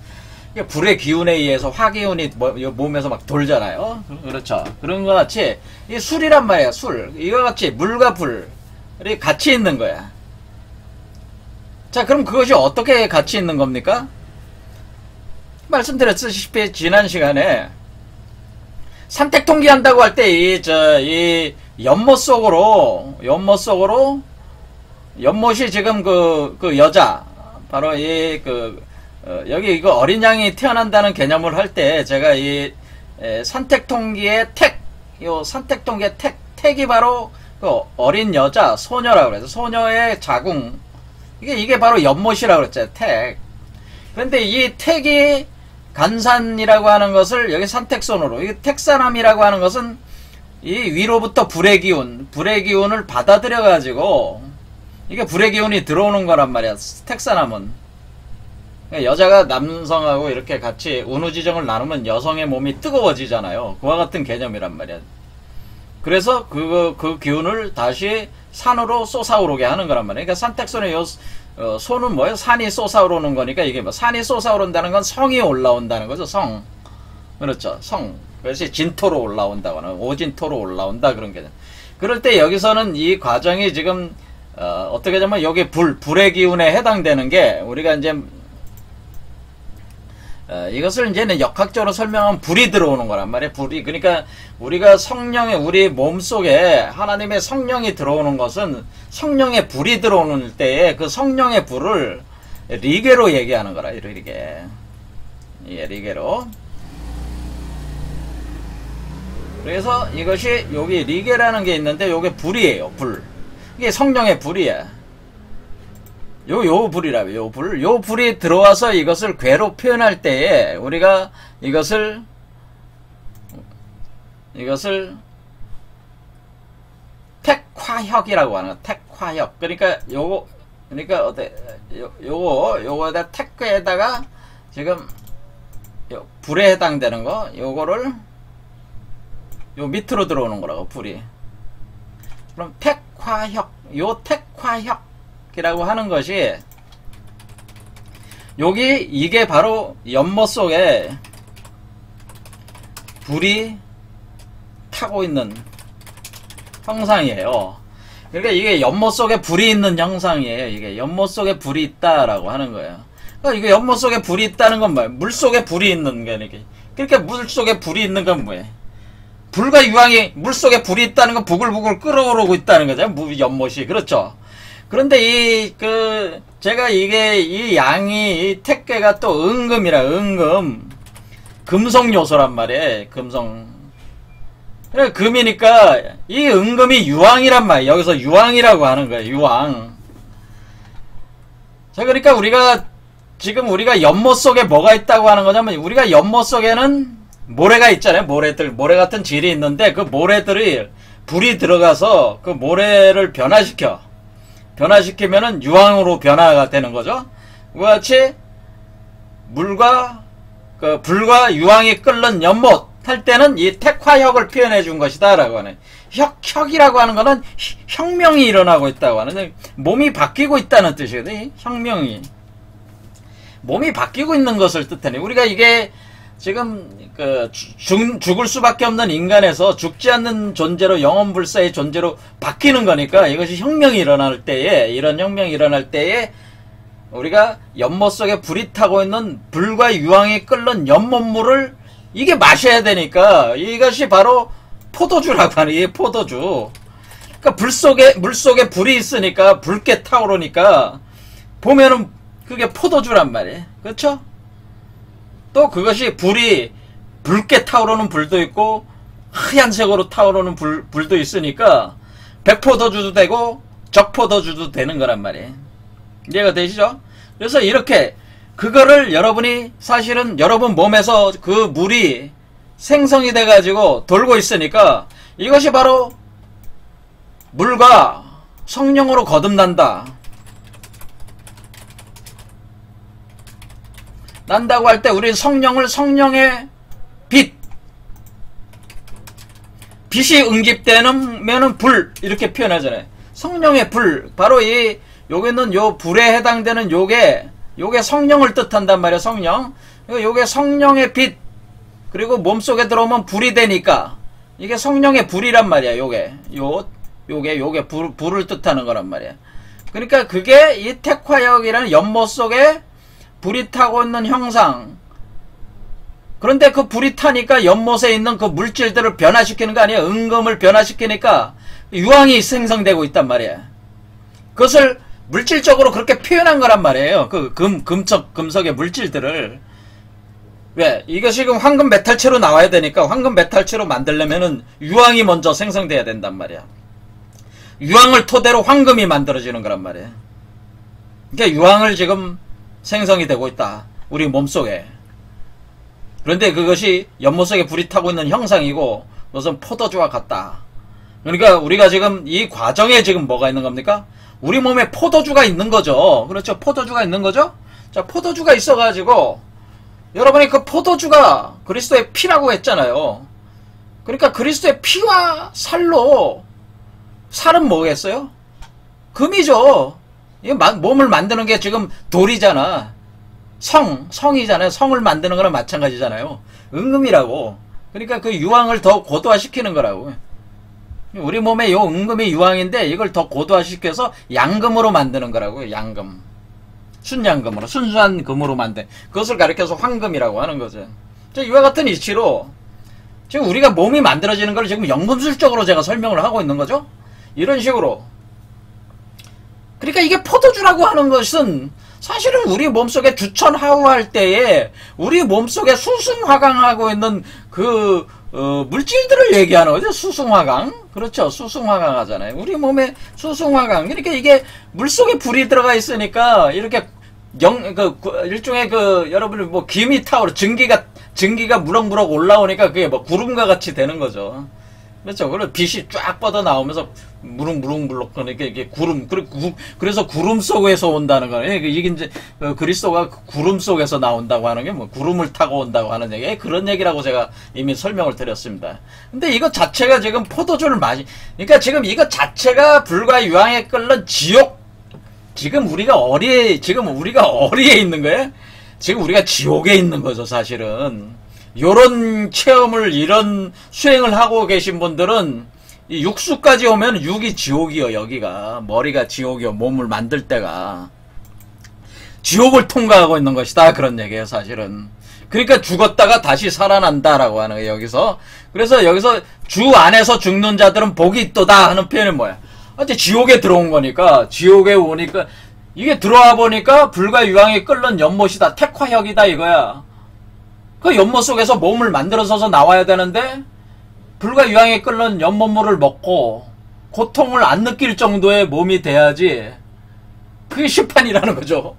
그러니까 불의 기운에 의해서 화기운이 몸에서 막 돌잖아요. 그렇죠. 그런 거 같이 이 술이란 말이야. 술. 이거 같이 물과 불 같이 있는 거야. 자, 그럼 그것이 어떻게 같이 있는 겁니까? 말씀드렸다시피 지난 시간에 산택통기 한다고 할 때 이 연못 속으로 연못이 지금 그 여자 바로 여기 이거 어린 양이 태어난다는 개념을 할 때 제가 이 산택통기의 산택통기의 택이 바로 그 어린 여자 소녀라고 그래서 소녀의 자궁 이게 바로 연못이라고 그랬죠. 택. 그런데 이 택이 간산이라고 하는 것을 여기 산택선으로 이 택산암이라고 하는 것은 이 위로부터 불의 기운을 받아들여 가지고 이게 불의 기운이 들어오는 거란 말이야. 택산암은 여자가 남성하고 이렇게 같이 운우지정을 나누면 여성의 몸이 뜨거워지잖아요. 그와 같은 개념이란 말이야. 그래서 그 기운을 다시 산으로 솟아오르게 하는 거란 말이야. 그러니까 산택선의 소는 뭐예요? 산이 솟아오르는 거니까 이게 뭐 산이 솟아오른다는 건 성이 올라온다는 거죠. 성. 그렇죠. 성. 그래서 진토로 올라온다거나 오진토로 올라온다 그런 개념. 그럴 때 여기서는 이 과정이 지금 어떻게 하자면 여기 불의 기운에 해당되는 게 우리가 이제 이것을 이제는 역학적으로 설명하면 불이 들어오는 거란 말이에요. 불이. 그러니까 우리가 우리 몸속에 하나님의 성령이 들어오는 것은 성령의 불이 들어오는 때에 그 성령의 불을 리게로 얘기하는 거라. 리게. 예, 리게로. 그래서 이것이 여기 리게라는 게 있는데 요게 불이에요. 불. 이게 성령의 불이야. 요 불이라며, 요 불이 들어와서 이것을 괴로 표현할 때에 우리가 이것을 택화혁이라고 하는 거야. 택화혁. 그러니까 요거에다 택에다가 지금 불에 해당되는 거, 요거를 요 밑으로 들어오는 거라고, 불이. 그럼 택화혁, 요 택화혁 이라고 하는 것이 이게 바로 연못 속에 불이 타고 있는 형상이에요. 그러니까 이게 연못 속에 불이 있는 형상이에요. 이게 연못 속에 불이 있다라고 하는 거예요. 그러니까 이게 연못 속에 불이 있다는 건 뭐예요? 물 속에 불이 있는 거니까. 그러니까 물 속에 불이 있는 건 뭐예요? 불과 유황이 물 속에 불이 있다는 건 부글부글 끓어오르고 있다는 거죠. 연못이. 그렇죠. 그런데 제가 이 양이, 이 택괴가 또 은금. 금속 요소란 말이에요. 금속. 그래, 금이니까, 이 은금이 유황이란 말이에요. 여기서 유황이라고 하는 거예요. 유황. 자, 그러니까 우리가 연못 속에 뭐가 있다고 하는 거냐면, 우리가 연못 속에는 모래가 있잖아요. 모래 같은 질이 있는데, 그 모래들이, 불이 들어가서 그 모래를 변화시키면은 유황으로 변화가 되는 거죠. 그와 같이 불과 유황이 끓는 연못 할 때는 이 택화혁을 표현해 준 것이다 라고 하네. 혁이라고 하는 거는 혁명이 일어나고 있다고 하는, 몸이 바뀌고 있다는 뜻이거든요. 혁명이. 몸이 바뀌고 있는 것을 뜻하네. 우리가 이게 지금 죽을 수밖에 없는 인간에서 죽지 않는 존재로, 영원불사의 존재로 바뀌는 거니까 이것이 혁명이 일어날 때에, 이런 혁명이 일어날 때에 우리가 연못 속에 불이 타고 있는 불과 유황이 끓는 연못물을 이게 마셔야 되니까 이것이 바로 포도주라고 하는, 이 포도주. 그러니까 물 속에 불이 있으니까 붉게 타오르니까 보면은 그게 포도주란 말이에요. 그렇죠? 또 그것이 불이 붉게 타오르는 불도 있고 하얀색으로 타오르는 불도 있으니까 백포도주도 되고 적포도주도 되는 거란 말이에요. 이해가 되시죠? 그래서 이렇게 그거를 여러분이 사실은 여러분 몸에서 그 물이 생성이 돼 가지고 돌고 있으니까 이것이 바로 물과 성령으로 거듭난다. 난다고 할 때 우리 성령을 성령의 빛이 응집되면은 불 이렇게 표현하잖아요. 성령의 불, 바로 여기는 요 불에 해당되는 요게 성령을 뜻한단 말이에요. 성령. 요게 성령의 빛. 그리고 몸속에 들어오면 불이 되니까 이게 성령의 불이란 말이야. 요게 불을 뜻하는 거란 말이야. 그러니까 그게 이 택화역이라는 연못 속에 불이 타고 있는 형상, 그런데 그 불이 타니까 연못에 있는 그 물질들을 변화시키는 거 아니에요. 은금을 변화시키니까 유황이 생성되고 있단 말이에요. 그것을 물질적으로 그렇게 표현한 거란 말이에요. 그 금속의 물질들을. 왜? 이거 지금 황금 메탈체로 나와야 되니까 황금 메탈체로 만들려면은 유황이 먼저 생성돼야 된단 말이야. 유황을 토대로 황금이 만들어지는 거란 말이에요. 그러니까 유황을 지금 생성이 되고 있다. 우리 몸속에. 그런데 그것이 연못 속에 불이 타고 있는 형상이고 무슨 포도주와 같다. 그러니까 우리가 지금 이 과정에 지금 뭐가 있는 겁니까? 우리 몸에 포도주가 있는 거죠. 그렇죠? 포도주가 있는 거죠? 자, 포도주가 있어가지고 여러분이 그 포도주가 그리스도의 피라고 했잖아요. 그러니까 그리스도의 피와 살로 살은 뭐겠어요? 금이죠. 이 몸을 만드는 게 지금 돌이잖아. 성이잖아요. 성을 만드는 거랑 마찬가지잖아요. 은금이라고. 그러니까 그 유황을 더 고도화시키는 거라고. 우리 몸에 요 은금이 유황인데 이걸 더 고도화시켜서 양금으로 만드는 거라고요. 양금. 순양금으로. 순수한 금으로 만든. 그것을 가리켜서 황금이라고 하는 거죠. 이와 같은 이치로 지금 우리가 몸이 만들어지는 걸 지금 연금술적으로 제가 설명을 하고 있는 거죠. 이런 식으로. 그러니까 이게 포도주라고 하는 것은 사실은 우리 몸속에 주천하우할 때에 우리 몸속에 수승화강하고 있는 그 물질들을 얘기하는 거죠. 수승화강. 그렇죠. 수승화강 하잖아요. 우리 몸에 수승화강. 그러니까 이게 물속에 불이 들어가 있으니까 이렇게 일종의 여러분이 뭐 김이 타오르 증기가 무럭무럭 올라오니까 그게 뭐 구름과 같이 되는 거죠. 그렇죠. 그래서 빛이 쫙 뻗어 나오면서 무릉무릉 그러니까 이게 구름, 그래서 구름 속에서 온다는 거예요. 이게 이제 그리스도가 구름 속에서 나온다고 하는 게 뭐 구름을 타고 온다고 하는 얘기, 그런 얘기라고 제가 이미 설명을 드렸습니다. 근데 이것 자체가 지금 포도주를 그러니까 지금 이것 자체가 불과 유황에 끓는 지옥. 지금 우리가 어리에 있는 거예요. 지금 우리가 지옥에 있는 거죠, 사실은. 요런 체험을, 이런 수행을 하고 계신 분들은 이 육수까지 오면 육이 지옥이요. 여기가 머리가 지옥이요. 몸을 만들 때가 지옥을 통과하고 있는 것이다. 그런 얘기예요, 사실은. 그러니까 죽었다가 다시 살아난다라고 하는 거예요, 여기서. 그래서 여기서 주 안에서 죽는 자들은 복이 있도다 하는 표현은 뭐야? 어째 지옥에 들어온 거니까, 지옥에 오니까 이게 들어와 보니까 불과 유황이 끓는 연못이다. 택화혁이다 이거야. 그 연못 속에서 몸을 만들어서서 나와야 되는데 불과 유황에 끓는 연못물을 먹고 고통을 안 느낄 정도의 몸이 돼야지. 그게 심판이라는 거죠.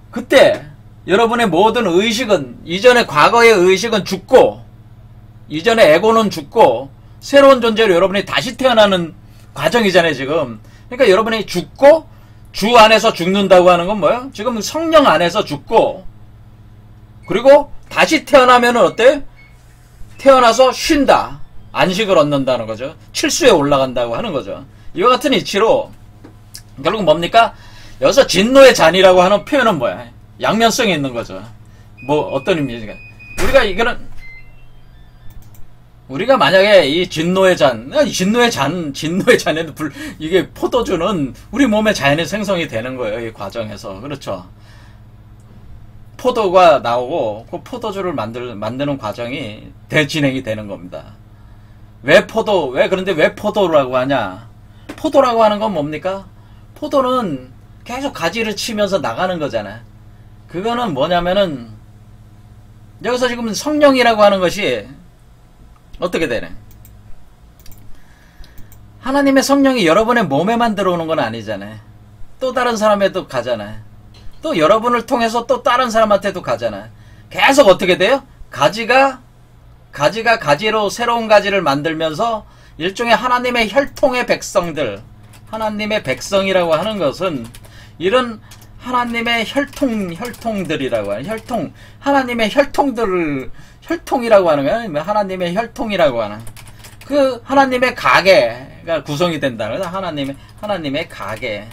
그때 여러분의 모든 의식은, 이전의 과거의 의식은 죽고, 이전의 에고는 죽고 새로운 존재로 여러분이 다시 태어나는 과정이잖아요, 지금. 그러니까 여러분이 죽고 주 안에서 죽는다고 하는 건 뭐예요? 지금 성령 안에서 죽고, 그리고 다시 태어나면 어때? 태어나서 쉰다. 안식을 얻는다는 거죠. 칠수에 올라간다고 하는 거죠. 이와 같은 이치로 결국 뭡니까? 여기서 진노의 잔이라고 하는 표현은 뭐야? 양면성이 있는 거죠. 뭐 어떤 의미입니까? 우리가 만약에 이 진노의 잔에도 이게 포도주는 우리 몸에 자연히 생성이 되는 거예요. 이 과정에서. 그렇죠. 포도가 나오고 그 포도주를 만드는 과정이 대진행이 되는 겁니다. 그런데 왜 포도라고 하냐? 포도라고 하는 건 뭡니까? 포도는 계속 가지를 치면서 나가는 거잖아. 그거는 뭐냐면은 여기서 지금 성령이라고 하는 것이 어떻게 되네? 하나님의 성령이 여러분의 몸에만 들어오는 건 아니잖아요. 또 다른 사람에도 가잖아요. 또 여러분을 통해서 또 다른 사람한테도 가잖아요. 계속 어떻게 돼요? 가지가 가지로 새로운 가지를 만들면서 일종의 하나님의 혈통의 백성들, 하나님의 백성이라고 하는 것은 이런 하나님의 혈통들이라고 하는 하나님의 혈통이라고 하는 거야. 하나님의 혈통이라고 하는 그 하나님의 가계가 구성이 된다는 거죠. 하나님의 가계가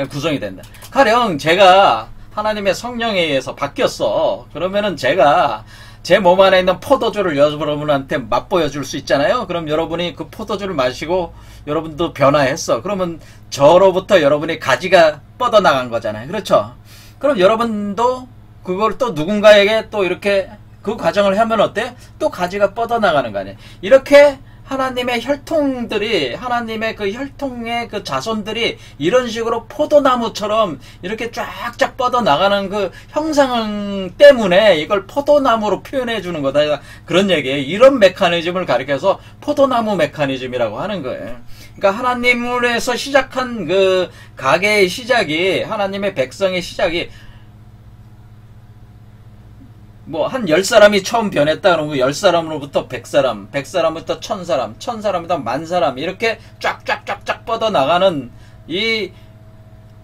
구성이 된다. 가령 제가 하나님의 성령에 의해서 바뀌었어. 그러면은 제가 제 몸 안에 있는 포도주를 여러분한테 맛보여 줄 수 있잖아요. 그럼 여러분이 그 포도주를 마시고 여러분도 변화했어. 그러면 저로부터 여러분이 가지가 뻗어나간 거잖아요. 그렇죠? 그럼 여러분도 그걸 또 누군가에게 또 이렇게 그 과정을 하면 어때? 또 가지가 뻗어나가는 거 아니에요. 이렇게 하나님의 혈통들이, 하나님의 그 혈통의 그 자손들이 이런 식으로 포도나무처럼 이렇게 쫙쫙 뻗어나가는 그 형상 때문에 이걸 포도나무로 표현해 주는 거다. 그런 얘기예요. 이런 메커니즘을 가리켜서 포도나무 메커니즘이라고 하는 거예요. 그러니까 하나님으로서 시작한 그 가계의 시작이, 하나님의 백성의 시작이 뭐 한 10사람이 처음 변했다 그러면 10사람으로부터 100사람, 100사람부터 1000사람, 1000사람부터 10,000사람 이렇게 쫙쫙쫙쫙 뻗어나가는 이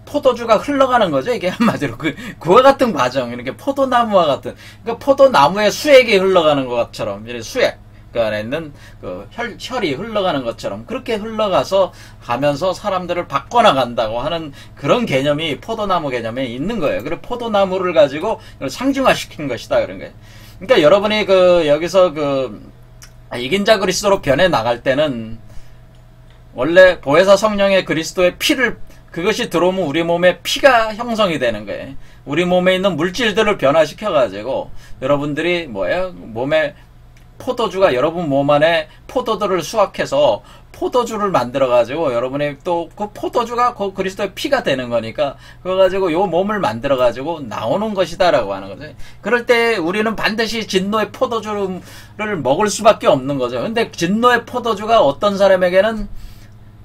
포도주가 흘러가는 거죠. 이게 한마디로 그와 같은 과정, 이렇게 포도나무와 같은, 그러니까 포도나무의 수액이 흘러가는 것처럼, 이렇게 수액 그 안에 있는 그 혈이 흘러가는 것처럼 그렇게 흘러가서 가면서 사람들을 바꿔나간다고 하는 그런 개념이 포도나무 개념에 있는 거예요. 그리고 포도나무를 가지고 상징화시킨 것이다 그런 거예요. 그러니까 여러분이 그 여기서 그 이긴 자 그리스도로 변해 나갈 때는 원래 보혜사 성령의 그리스도의 피를, 그것이 들어오면 우리 몸에 피가 형성이 되는 거예요. 우리 몸에 있는 물질들을 변화시켜 가지고 여러분들이 뭐예요? 몸에 포도주가 여러분 몸 안에 포도들을 수확해서 포도주를 만들어 가지고 여러분이 또 그 포도주가 그 그리스도의 피가 되는 거니까 그거 가지고 요 몸을 만들어 가지고 나오는 것이다라고 하는 거죠. 그럴 때 우리는 반드시 진노의 포도주를 먹을 수밖에 없는 거죠. 근데 진노의 포도주가 어떤 사람에게는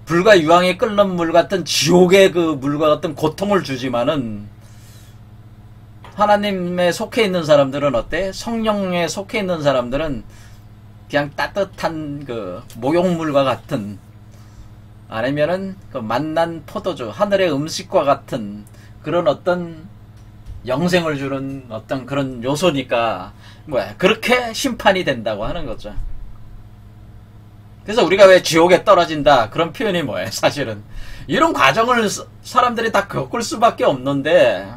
불과 유황이 끓는 물 같은 지옥의 그 물과 같은 고통을 주지만은 하나님에 속해 있는 사람들은 어때? 성령에 속해 있는 사람들은 그냥 따뜻한 그 목욕물과 같은, 아니면은 그 맛난 포도주, 하늘의 음식과 같은 그런 어떤 영생을 주는 어떤 그런 요소니까 뭐야, 그렇게 심판이 된다고 하는 거죠. 그래서 우리가 왜 지옥에 떨어진다 그런 표현이 뭐예요? 사실은 이런 과정을 사람들이 다 겪을 수밖에 없는데,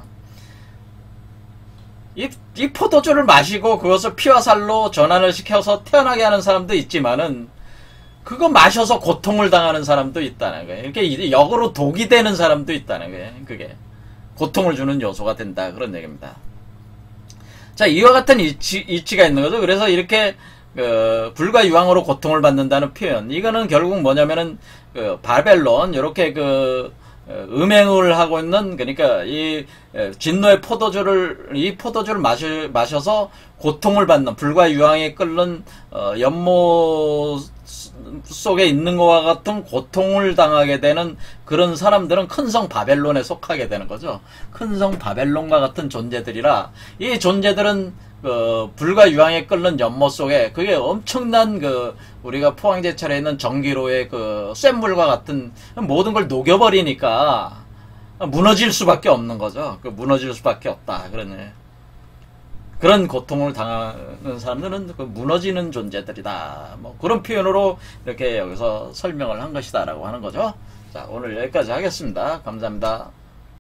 이 포도주를 마시고 그것을 피와 살로 전환을 시켜서 태어나게 하는 사람도 있지만은 그거 마셔서 고통을 당하는 사람도 있다는 거예요. 이렇게 역으로 독이 되는 사람도 있다는 거예요. 그게 고통을 주는 요소가 된다 그런 얘기입니다. 자, 이와 같은 이치가 있는 거죠. 그래서 이렇게 불과 유황으로 고통을 받는다는 표현, 이거는 결국 뭐냐면은 바벨론 이렇게 음행을 하고 있는, 그러니까 이 진노의 이 포도주를 마셔서 고통을 받는, 불과 유황에 끓는 연못 속에 있는 것과 같은 고통을 당하게 되는 그런 사람들은 큰 성 바벨론에 속하게 되는 거죠. 큰 성 바벨론과 같은 존재들이라, 이 존재들은 불과 유황에 끓는 연못 속에, 그게 엄청난 우리가 포항제철에 있는 전기로의 쇳물과 같은 모든 걸 녹여버리니까 무너질 수밖에 없는 거죠. 무너질 수밖에 없다. 그런 고통을 당하는 사람들은 무너지는 존재들이다. 뭐 그런 표현으로 이렇게 여기서 설명을 한 것이다라고 하는 거죠. 자, 오늘 여기까지 하겠습니다. 감사합니다.